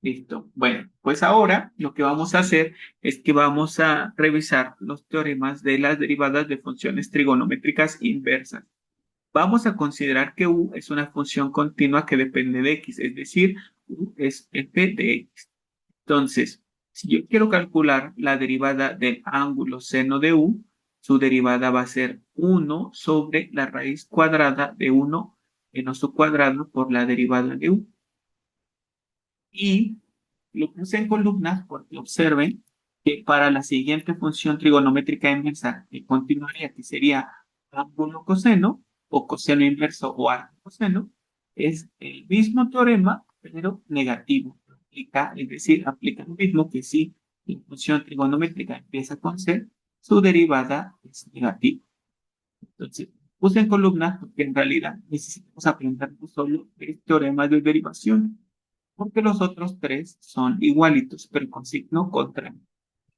Listo. Bueno, pues ahora lo que vamos a hacer es que vamos a revisar los teoremas de las derivadas de funciones trigonométricas inversas. Vamos a considerar que u es una función continua que depende de x, es decir, u es f de x. Entonces, si yo quiero calcular la derivada del ángulo seno de u, su derivada va a ser 1 sobre la raíz cuadrada de 1 menos su cuadrado por la derivada de u. Y lo puse en columnas porque observen que para la siguiente función trigonométrica inversa que continuaría, que sería ángulo coseno o coseno inverso o ángulo coseno, es el mismo teorema, pero negativo. Aplica, es decir, aplica lo mismo que si la función trigonométrica empieza con c, su derivada es negativa. Entonces, puse en columnas porque en realidad necesitamos aprender solo tres teoremas de derivación porque los otros tres son igualitos, pero con signo contrario.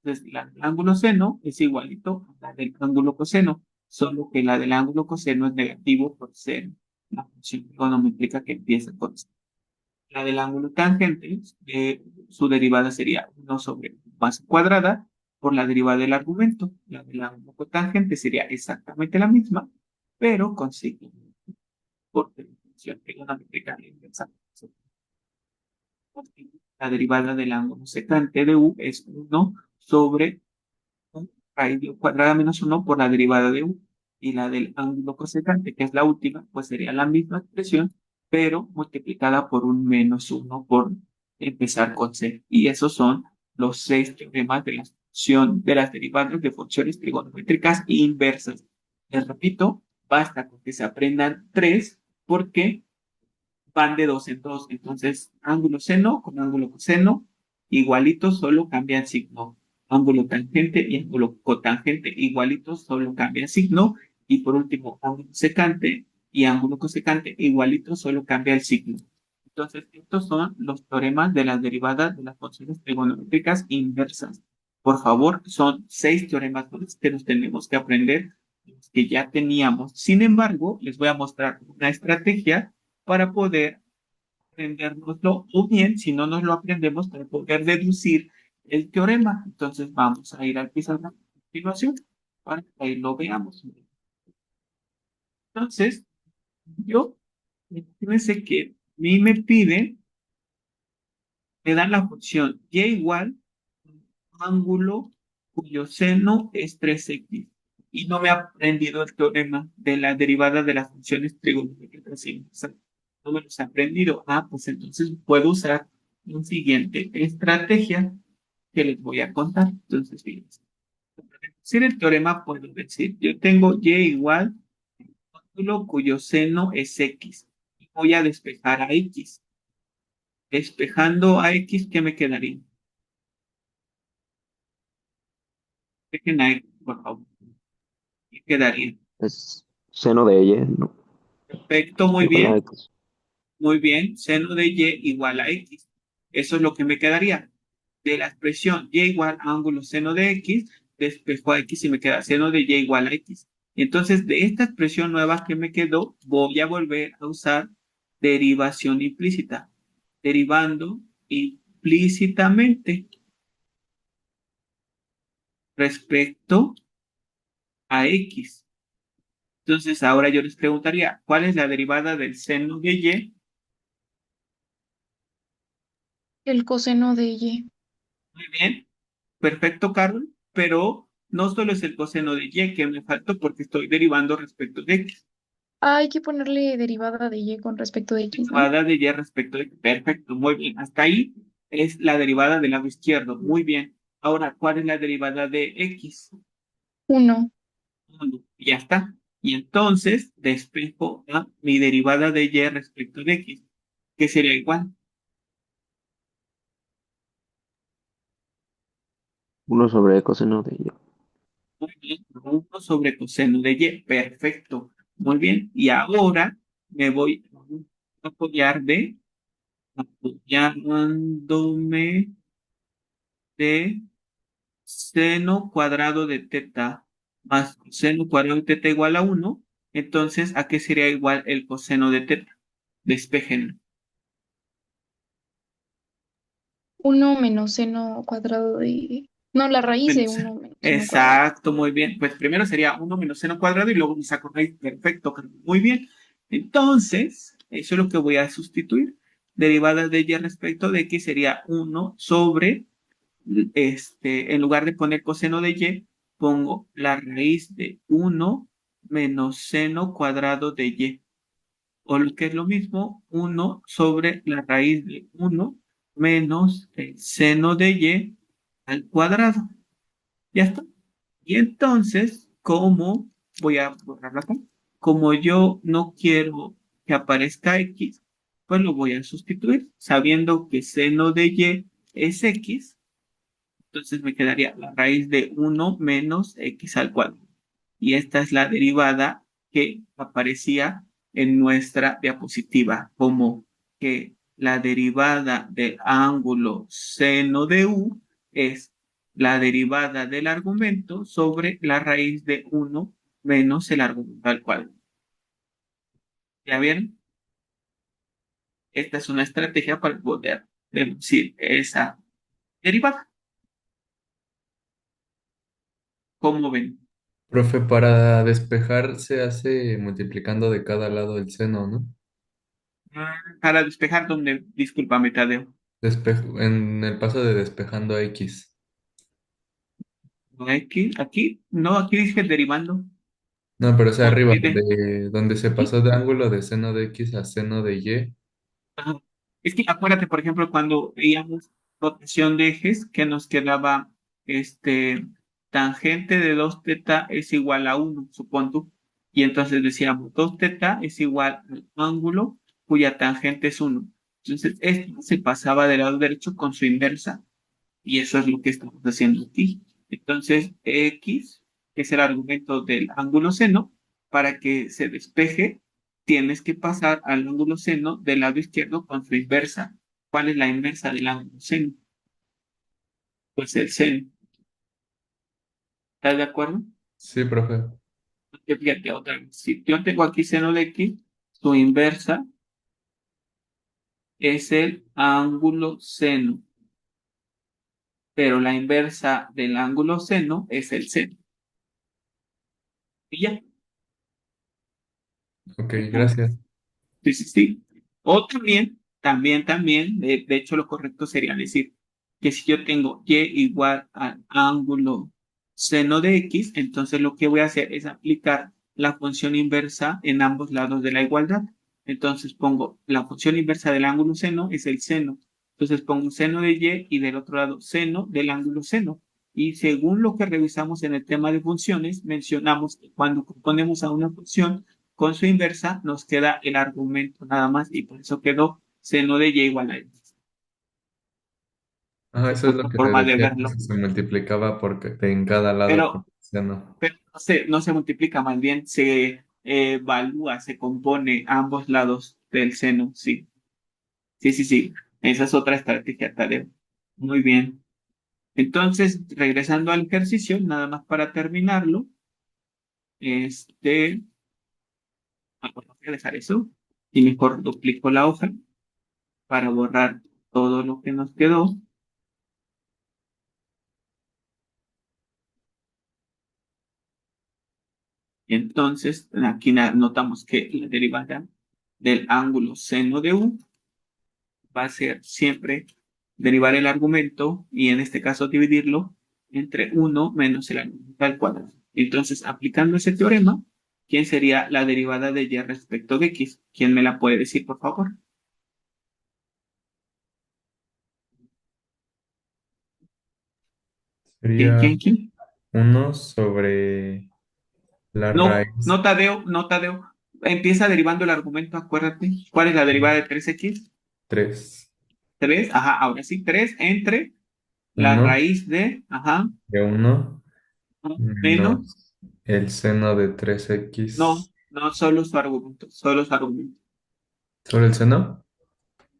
Entonces, la del ángulo seno es igualito a la del ángulo coseno, solo que la del ángulo coseno es negativo por ser la función trigonométrica que empieza con seno. La del ángulo tangente, su derivada sería 1 sobre base cuadrada por la derivada del argumento. La del ángulo cotangente sería exactamente la misma, pero con signo porque la función trigonométrica inversa. La derivada del ángulo secante de u es 1 sobre raíz de u cuadrada menos 1 por la derivada de u. Y la del ángulo cosecante, que es la última, pues sería la misma expresión, pero multiplicada por un menos 1 por empezar con c. Y esos son los seis teoremas de la función de las derivadas de funciones trigonométricas inversas. Les repito, basta con que se aprendan tres porque van de dos en dos. Entonces, ángulo seno con ángulo coseno, igualitos, solo cambian signo. Ángulo tangente y ángulo cotangente, igualitos, solo cambian signo. Y por último, ángulo secante y ángulo cosecante, igualitos, solo cambia el signo. Entonces, estos son los teoremas de las derivadas de las funciones trigonométricas inversas. Por favor, son seis teoremas que nos tenemos que aprender, que ya teníamos. Sin embargo, les voy a mostrar una estrategia para poder aprendérnoslo o bien, si no nos lo aprendemos, para poder deducir el teorema. Entonces vamos a ir al pizarrón a continuación para que ahí lo veamos. Entonces, yo, fíjense que a mí me pide, me dan la función y igual ángulo cuyo seno es 3x. Y no me ha aprendido el teorema de la derivada de las funciones trigonométricas inversas. No me los ha aprendido. Ah, pues entonces puedo usar una siguiente estrategia que les voy a contar. Entonces, fíjense. Para decir el teorema puedo decir, yo tengo y igual ángulo cuyo seno es x. Y voy a despejar a x. Despejando a x, ¿qué me quedaría? Dejen a x, por favor. ¿Qué quedaría? Es seno de ella, ¿no? Perfecto, muy Igual a bien. X. Muy bien, seno de y igual a x. Eso es lo que me quedaría. De la expresión y igual a ángulo seno de x, despejo a x y me queda seno de y igual a x. Entonces, de esta expresión nueva que me quedó, voy a volver a usar derivación implícita. Derivando implícitamente respecto a x. Entonces, ahora yo les preguntaría, ¿cuál es la derivada del seno de y? El coseno de Y. Muy bien. Perfecto, Carol, pero no solo es el coseno de y que me faltó porque estoy derivando respecto de x. Ah, hay que ponerle derivada de Y con respecto de X, ¿no? Derivada de y respecto de x. Perfecto, muy bien. Hasta ahí es la derivada del lado izquierdo. Muy bien. Ahora, ¿cuál es la derivada de x? Uno. Uno. Ya está. Y entonces despejo a mi derivada de y respecto de x, que sería igual. 1 sobre coseno de ella. Muy bien. 1 sobre coseno de y. Perfecto. Muy bien. Y ahora me voy a apoyar de apoyándome de seno cuadrado de teta más coseno cuadrado de teta igual a uno. Entonces, ¿a qué sería igual el coseno de teta? Despejen. Uno menos seno cuadrado de... No, la raíz de Menos- uno menos seno cuadrado. Exacto, muy bien. Pues primero sería uno menos seno cuadrado y luego me saco raíz. Perfecto, muy bien. Entonces, eso es lo que voy a sustituir. Derivada de y respecto de x sería uno sobre, en lugar de poner coseno de y, pongo la raíz de uno menos seno cuadrado de y. O lo que es lo mismo, uno sobre la raíz de uno menos el seno de y al cuadrado. Ya está. Y entonces, como voy a borrarlo acá, como yo no quiero que aparezca x, pues lo voy a sustituir, sabiendo que seno de y es x, entonces me quedaría la raíz de uno menos x al cuadrado. Y esta es la derivada que aparecía en nuestra diapositiva, como que la derivada del ángulo seno de u es la derivada del argumento sobre la raíz de uno menos el argumento al cuadrado. ¿Ya vieron? Esta es una estrategia para poder deducir esa derivada. ¿Cómo ven? Profe, para despejar se hace multiplicando de cada lado el seno, ¿no? Para despejar donde, discúlpame, Tadeo. En el paso de despejando X. Aquí, no, aquí dije derivando. No, pero o sea, arriba, Porque de donde se pasó de ángulo de seno de X a seno de Y. ajá. Es que acuérdate, por ejemplo, cuando veíamos rotación de ejes, que nos quedaba este tangente de 2 teta es igual a uno, supón tú. Y entonces decíamos 2 teta es igual al ángulo cuya tangente es uno. Entonces, esto se pasaba del lado derecho con su inversa. Y eso es lo que estamos haciendo aquí. Entonces, X, que es el argumento del ángulo seno, para que se despeje, tienes que pasar al ángulo seno del lado izquierdo con su inversa. ¿Cuál es la inversa del ángulo seno? Pues el seno. ¿Estás de acuerdo? Sí, profe. Porque fíjate otra vez. Si yo tengo aquí seno de X, su inversa es el ángulo seno, pero la inversa del ángulo seno es el seno. Y ya. Ok, gracias. Sí, sí, sí. O también, de hecho lo correcto sería decir que si yo tengo y igual al ángulo seno de x, entonces lo que voy a hacer es aplicar la función inversa en ambos lados de la igualdad. Entonces pongo la función inversa del ángulo seno es el seno. Entonces pongo seno de y del otro lado seno del ángulo seno. Y según lo que revisamos en el tema de funciones, mencionamos que cuando componemos a una función, con su inversa nos queda el argumento nada más y por eso quedó seno de y igual a x. Ah, Es eso es lo otra que forma de deducía que verlo. se multiplicaba porque en cada lado con Pero, el seno. pero no se multiplica, más bien se evalúa, se compone a ambos lados del seno. Sí, sí, sí, sí. Esa es otra estrategia, Tadeo. Muy bien. Entonces, regresando al ejercicio, nada más para terminarlo, este, bueno, voy a dejar eso y mejor duplico la hoja para borrar todo lo que nos quedó. Entonces, aquí notamos que la derivada del ángulo seno de u va a ser siempre derivar el argumento y en este caso dividirlo entre uno menos el argumento al cuadrado. Entonces, aplicando ese teorema, ¿quién sería la derivada de y respecto de x? ¿Quién me la puede decir, por favor? ¿Quién, Sería quién, quién? uno sobre la No, raíz no Tadeo, no Tadeo. Empieza derivando el argumento, acuérdate. ¿Cuál es la derivada de 3x? 3. 3, ajá, ahora sí, 3 entre la Uno raíz de, ajá, de uno menos, menos el seno de tres no, x no solo su argumento, solo su argumento. sobre el seno.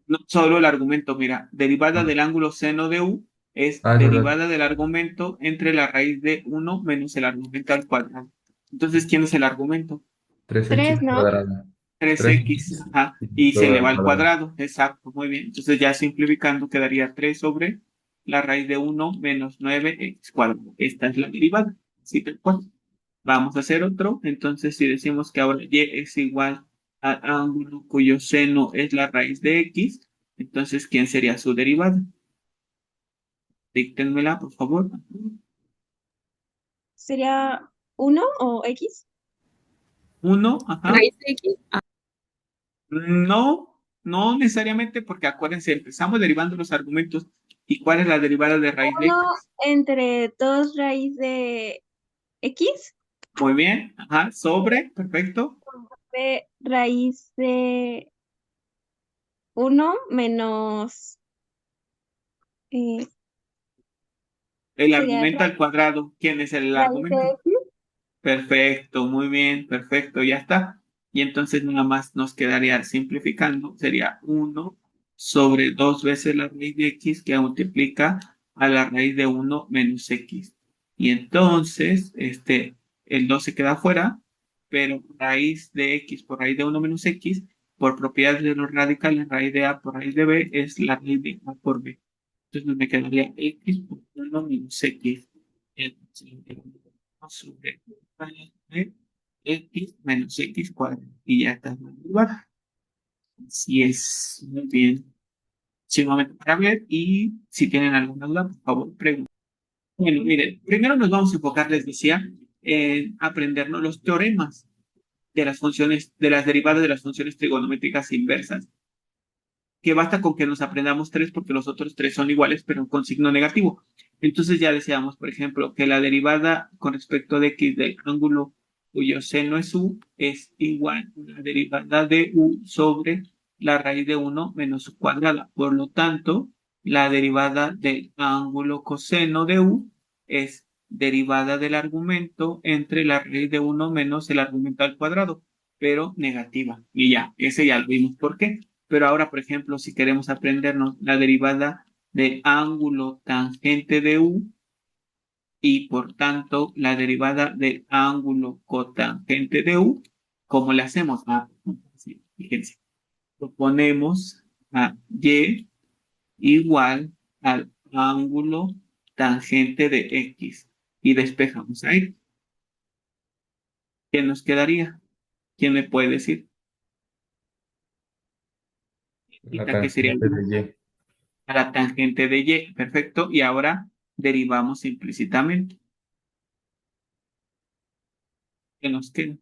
No solo el argumento, mira, derivada del ángulo seno de u es Ah, es verdad. derivada del argumento entre la raíz de uno menos el argumento al cuadrado. Entonces, ¿quién es el argumento? Tres x Tres, ¿no? cuadrado. 3 3x, ajá, y se todo le al va al cuadrado. cuadrado, exacto, muy bien. Entonces ya simplificando quedaría 3 sobre la raíz de 1 menos 9x cuadrado. Esta es la derivada, así tal cual. Vamos a hacer otro, entonces si decimos que ahora y es igual al ángulo cuyo seno es la raíz de x, entonces ¿quién sería su derivada? Díctenmela, por favor. ¿Sería uno o X? 1, ajá. Raíz de X. No, no necesariamente porque acuérdense, empezamos derivando los argumentos. ¿Y cuál es la derivada de raíz de Uno x? entre 2 raíz de X Muy bien, ajá, sobre, perfecto. de raíz de uno menos, eh, El sería argumento al cuadrado. ¿Quién es el raíz de argumento? X. Perfecto, muy bien, perfecto, ya está. Y entonces nada más nos quedaría simplificando, sería 1 sobre 2 veces la raíz de x que multiplica a la raíz de 1 menos x. Y entonces, el 2 se queda afuera, pero raíz de x por raíz de 1 menos x, por propiedades de los radicales, raíz de a por raíz de b es la raíz de a por b. Entonces me quedaría x por 1 menos x. Entonces, sobre de x menos x cuadrado. Y ya está en lugar. Así es. Muy bien. Sí, un momento para ver. Y si tienen alguna duda, por favor, pregunten. Bueno, miren, primero nos vamos a enfocar, les decía, en aprendernos los teoremas de las funciones, de las derivadas de las funciones trigonométricas inversas, que basta con que nos aprendamos tres porque los otros tres son iguales, pero con signo negativo. Entonces ya decíamos, por ejemplo, que la derivada con respecto de x del ángulo cuyo seno es u es igual a la derivada de u sobre la raíz de 1 menos su cuadrada. Por lo tanto, la derivada del ángulo coseno de u es derivada del argumento entre la raíz de 1 menos el argumento al cuadrado, pero negativa. Y ya, ese ya lo vimos por qué. Pero ahora, por ejemplo, si queremos aprendernos la derivada del ángulo tangente de u y por tanto la derivada del ángulo cotangente de u, ¿cómo le hacemos? Sí, fíjense, proponemos a y igual al ángulo tangente de x y despejamos ahí. ¿Qué nos quedaría? ¿Quién me puede decir? La ¿Qué sería tangente de Y. a la tangente de y? Perfecto. Y ahora derivamos implícitamente. ¿Qué nos queda?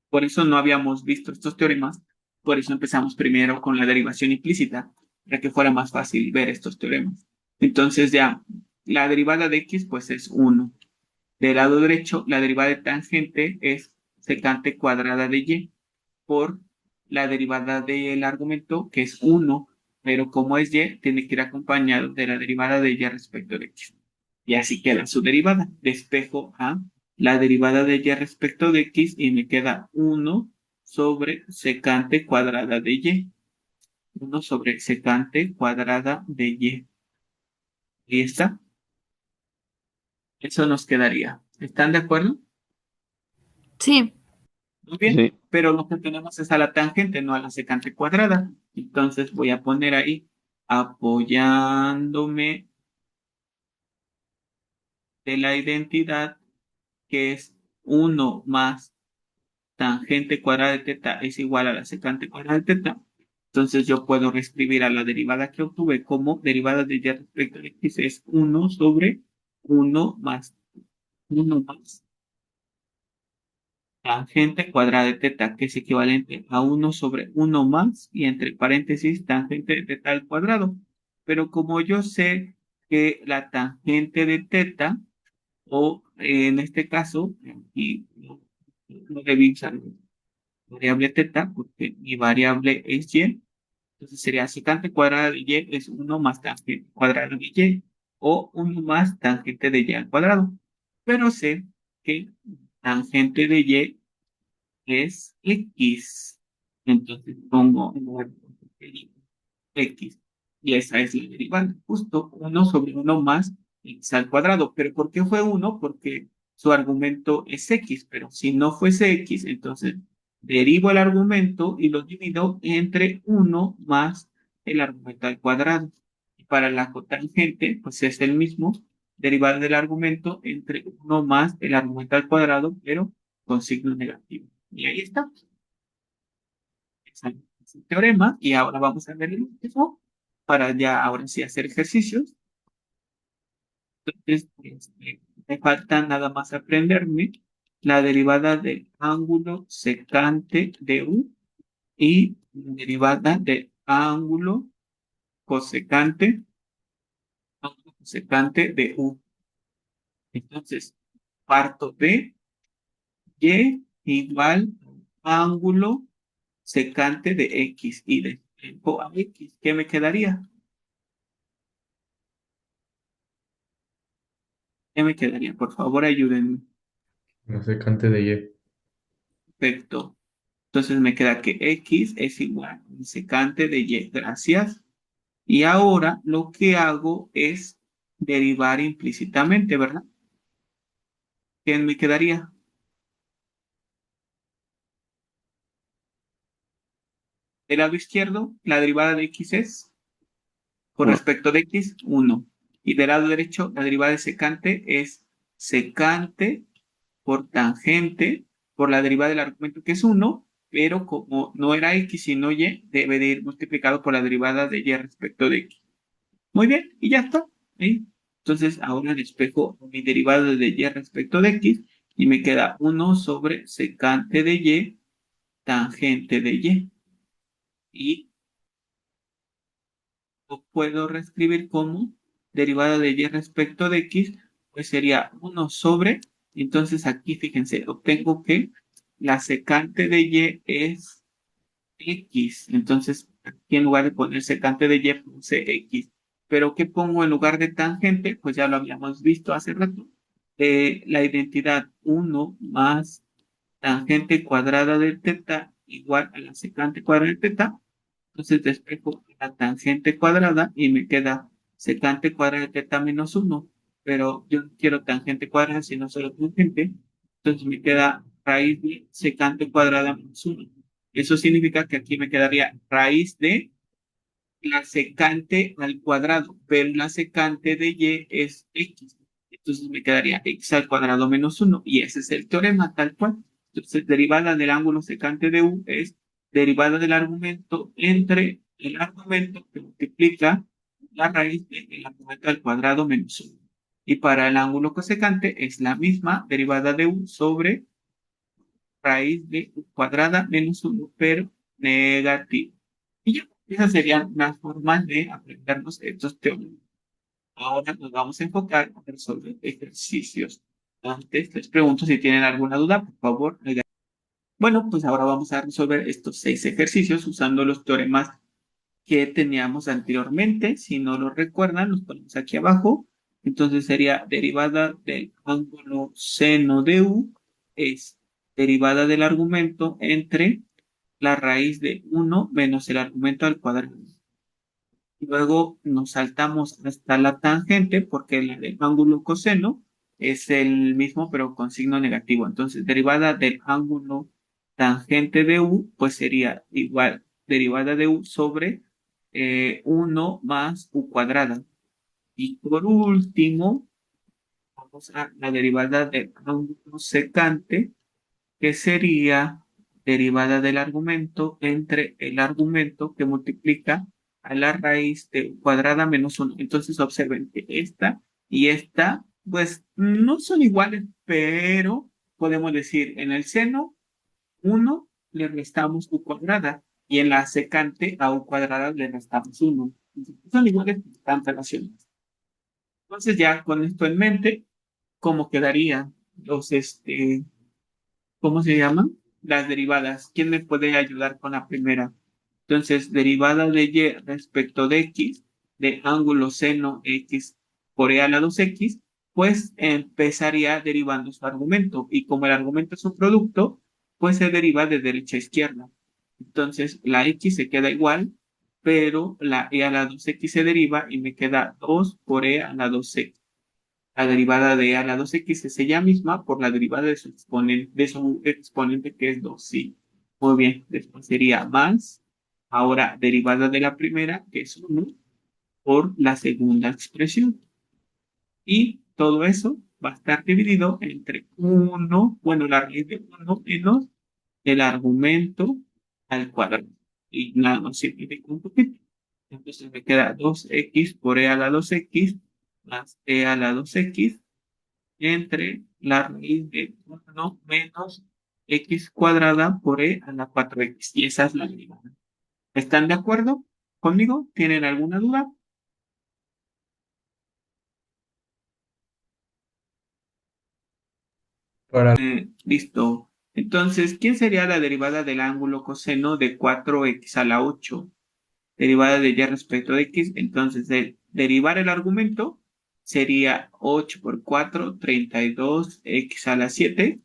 Por eso no habíamos visto estos teoremas, por eso empezamos primero con la derivación implícita, para que fuera más fácil ver estos teoremas. Entonces ya, la derivada de x pues es 1. Del lado derecho, la derivada de tangente es secante cuadrada de y por la derivada del argumento, que es 1, pero como es y, tiene que ir acompañado de la derivada de y respecto de x. Y así queda su derivada. Despejo a la derivada de y respecto de x y me queda 1 sobre secante cuadrada de y. 1 sobre secante cuadrada de y. Y está. Eso nos quedaría. ¿Están de acuerdo? Sí. Muy bien. Sí, Pero lo que tenemos es a la tangente, no a la secante cuadrada. Entonces voy a poner ahí apoyándome de la identidad que es 1 más tangente cuadrada de teta es igual a la secante cuadrada de teta. Entonces yo puedo reescribir a la derivada que obtuve como derivada de y respecto de x es 1 sobre 1 más tangente cuadrada de teta, que es equivalente a 1 sobre 1 más y entre paréntesis tangente de teta al cuadrado. Pero como yo sé que la tangente de teta, o en este caso, y no debí usar variable teta, porque mi variable es y, entonces sería secante cuadrada de y es 1 más tangente cuadrada de y, o 1 más tangente de y al cuadrado. Pero sé que tangente de y es X. Entonces pongo en lugar de X. Y esa es la derivada. Justo 1 sobre 1 más X al cuadrado. ¿Pero por qué fue 1? Porque su argumento es X, pero si no fuese X, entonces derivo el argumento y lo divido entre 1 más el argumento al cuadrado. Y para la cotangente, pues es el mismo, derivar del argumento entre 1 más el argumento al cuadrado, pero con signo negativo. Y ahí está. Es el teorema. Y ahora vamos a ver el último para ya ahora sí hacer ejercicios. Entonces, me falta nada más aprenderme la derivada del ángulo secante de U y la derivada del cosecante, ángulo cosecante de U. Entonces, parto de Y igual ángulo secante de X y despejo a X. ¿Qué me quedaría? ¿Qué me quedaría? Por favor, ayúdenme. No sé, cante de Y. Perfecto. Entonces me queda que X es igual al secante de Y. Gracias. Y ahora lo que hago es derivar implícitamente, ¿verdad? ¿Qué me quedaría? Del lado izquierdo, la derivada de X es, con Uno. respecto de X, 1. Y del lado derecho, la derivada de secante es secante por tangente por la derivada del argumento que es 1, pero como no era X sino Y, debe de ir multiplicado por la derivada de Y respecto de X. Muy bien, y ya está. ¿Sí? Entonces ahora despejo mi derivada de Y respecto de X y me queda 1 sobre secante de Y tangente de Y. Y lo puedo reescribir como derivada de Y respecto de X, pues sería 1 sobre, entonces aquí fíjense, obtengo que la secante de Y es X, entonces aquí en lugar de poner secante de Y puse X, pero ¿qué pongo en lugar de tangente? Pues ya lo habíamos visto hace rato, la identidad 1 más tangente cuadrada de teta igual a la secante cuadrada de teta. Entonces despejo la tangente cuadrada y me queda secante cuadrada de teta menos 1. Pero yo no quiero tangente cuadrada, sino solo tangente. Entonces me queda raíz de secante cuadrada menos 1. Eso significa que aquí me quedaría raíz de la secante al cuadrado, pero la secante de Y es X. Entonces me quedaría X al cuadrado menos 1. Y ese es el teorema tal cual. Entonces, derivada del ángulo secante de U es derivada del argumento entre el argumento que multiplica la raíz del argumento al cuadrado menos 1. Y para el ángulo cosecante es la misma derivada de U sobre raíz de U cuadrada menos 1, pero negativo. Y ya, esas serían las formas de aprendernos estos teoremas. Ahora nos vamos a enfocar en resolver ejercicios. Antes les pregunto si tienen alguna duda, por favor. Bueno, pues ahora vamos a resolver estos 6 ejercicios usando los teoremas que teníamos anteriormente. Si no lo recuerdan, los ponemos aquí abajo. Entonces sería derivada del ángulo seno de U es derivada del argumento entre la raíz de 1 menos el argumento al cuadrado. Luego nos saltamos hasta la tangente porque el ángulo coseno es el mismo pero con signo negativo. Entonces, derivada del ángulo tangente de U, pues sería igual derivada de U sobre 1 más U cuadrada. Y por último, vamos a la derivada del ángulo secante, que sería derivada del argumento entre el argumento que multiplica a la raíz de cuadrada menos 1. Entonces observen que esta y esta, pues no son iguales, pero podemos decir en el seno 1 le restamos u cuadrada y en la secante a u cuadrada le restamos 1. Son iguales, están relacionadas. Entonces ya con esto en mente, ¿cómo quedarían los, ¿cómo se llaman? Las derivadas. ¿Quién me puede ayudar con la primera? Entonces, derivada de Y respecto de X, de ángulo seno X por E a la 2X, pues empezaría derivando su argumento. Y como el argumento es un producto, pues se deriva de derecha a izquierda. Entonces, la X se queda igual, pero la E a la 2X se deriva y me queda 2 por E a la 2X. La derivada de a a la 2x es ella misma por la derivada de su exponente que es 2. Sí. Muy bien. Después sería más. Ahora, derivada de la primera, que es 1, por la segunda expresión. Y todo eso va a estar dividido entre 1, bueno, la raíz de 1 menos el argumento al cuadrado. Y nada más simplifico un poquito. Entonces me queda 2x por e a la 2x más e a la 2x entre la raíz de 1 menos x cuadrada por e a la 4x. Y esa es la derivada. ¿Están de acuerdo conmigo? ¿Tienen alguna duda? Para Listo. Entonces, ¿quién sería la derivada del ángulo coseno de 4x a la 8? Derivada de y respecto de x. Entonces, derivar el argumento sería 8 por 4, 32 x a la 7,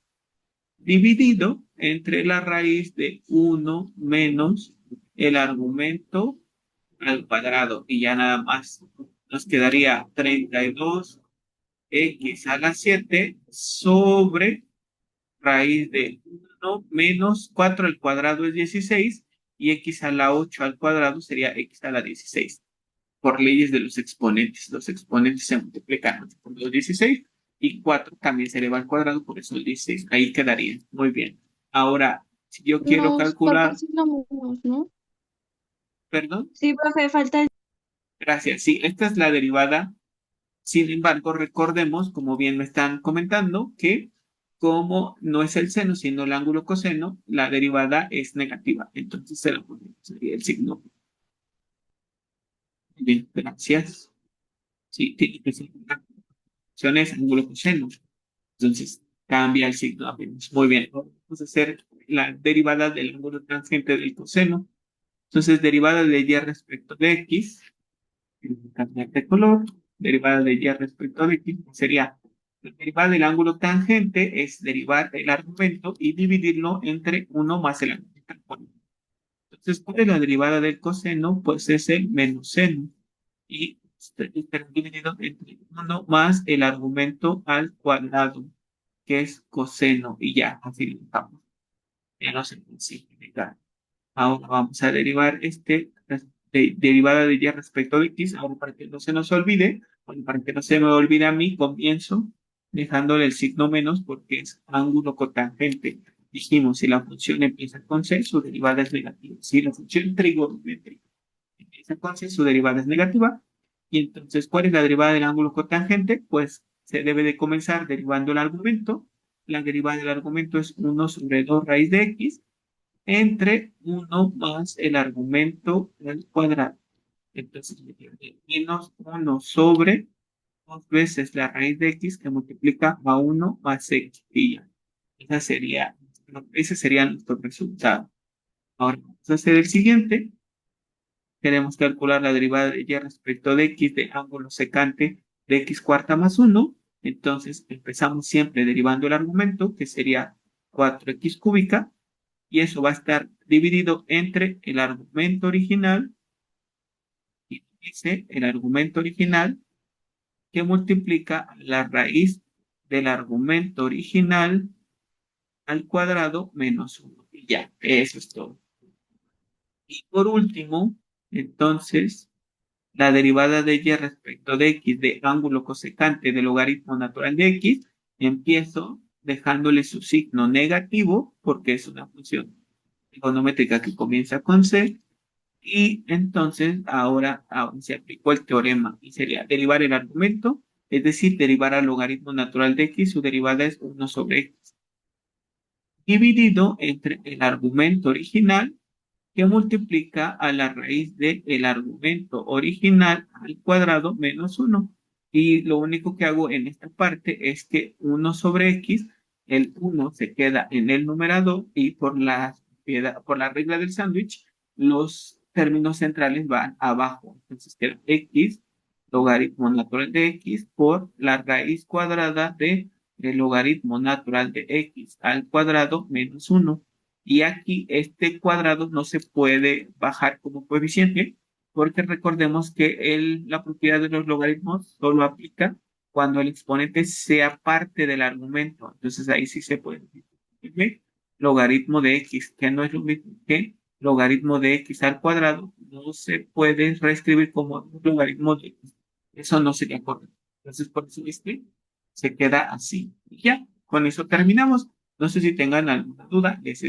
dividido entre la raíz de 1 menos el argumento al cuadrado. Y ya nada más nos quedaría 32 x a la 7 sobre raíz de 1 menos 4 al cuadrado es 16 y x a la 8 al cuadrado sería x a la 16. Por leyes de los exponentes. Los exponentes se multiplican 8 por 2, 16 y 4 también se eleva al cuadrado, por eso el 16. Ahí quedaría. Muy bien. Ahora, si yo quiero Nos falta el calcular, signo menos, ¿no? perdón, Sí, profe, falta el... gracias. Sí, esta es la derivada. Sin embargo, recordemos, como bien me están comentando, que como no es el seno, sino el ángulo coseno, la derivada es negativa. Entonces se la ponemos, sería el signo. Bien, gracias. Sí, tiene que ser una función es ángulo coseno. Entonces cambia el signo apenas. Muy bien. Vamos a hacer la derivada del ángulo tangente del coseno. Entonces, derivada de y respecto de x, cambiar de color, derivada de y respecto de x, sería la derivada del ángulo tangente es derivar el argumento y dividirlo entre 1 más el argumento. Entonces, ¿cuál es la derivada del coseno? Pues es el menos seno. Y está dividido entre 1 más el argumento al cuadrado, que es coseno. Y ya, así lo dejamos. Ya no se puede simplificar. Ahora vamos a derivar derivada de y respecto de x. Ahora para que no se nos olvide, bueno, para que no se me olvide a mí, comienzo dejándole el signo menos porque es ángulo cotangente. Dijimos, si la función empieza con c, su derivada es negativa. Si la función trigonométrica empieza con c, su derivada es negativa. Y entonces, ¿cuál es la derivada del ángulo cotangente? Pues se debe de comenzar derivando el argumento. La derivada del argumento es 1 sobre 2 raíz de x entre 1 más el argumento al cuadrado. Entonces, me queda menos 1 sobre 2 veces la raíz de x que multiplica a 1 más x. Y ya. Ese sería nuestro resultado. Ahora vamos a hacer el siguiente. Queremos calcular la derivada de y respecto de x de ángulo secante de x cuarta más 1. Entonces, empezamos siempre derivando el argumento, que sería 4x cúbica, y eso va a estar dividido entre el argumento original, y dice el argumento original que multiplica la raíz del argumento original al cuadrado menos 1. Y ya, eso es todo. Y por último, entonces, la derivada de y respecto de x de ángulo cosecante del logaritmo natural de x, empiezo dejándole su signo negativo porque es una función trigonométrica que comienza con c. Y entonces ahora se aplicó el teorema y sería derivar el argumento, es decir, derivar al logaritmo natural de x, su derivada es 1 sobre x, dividido entre el argumento original que multiplica a la raíz del argumento original al cuadrado menos 1. Y lo único que hago en esta parte es que 1 sobre x, el 1 se queda en el numerador y por la regla del sándwich, los términos centrales van abajo. Entonces queda x, logaritmo natural de x, por la raíz cuadrada de el logaritmo natural de x al cuadrado menos 1. Y aquí este cuadrado no se puede bajar como coeficiente porque recordemos que la propiedad de los logaritmos solo aplica cuando el exponente sea parte del argumento. Entonces ahí sí se puede escribir logaritmo de x, que no es lo mismo que logaritmo de x al cuadrado. No se puede reescribir como logaritmo de x. Eso no sería correcto. Entonces, por eso se queda así. Y ya, con eso terminamos. No sé si tengan alguna duda, les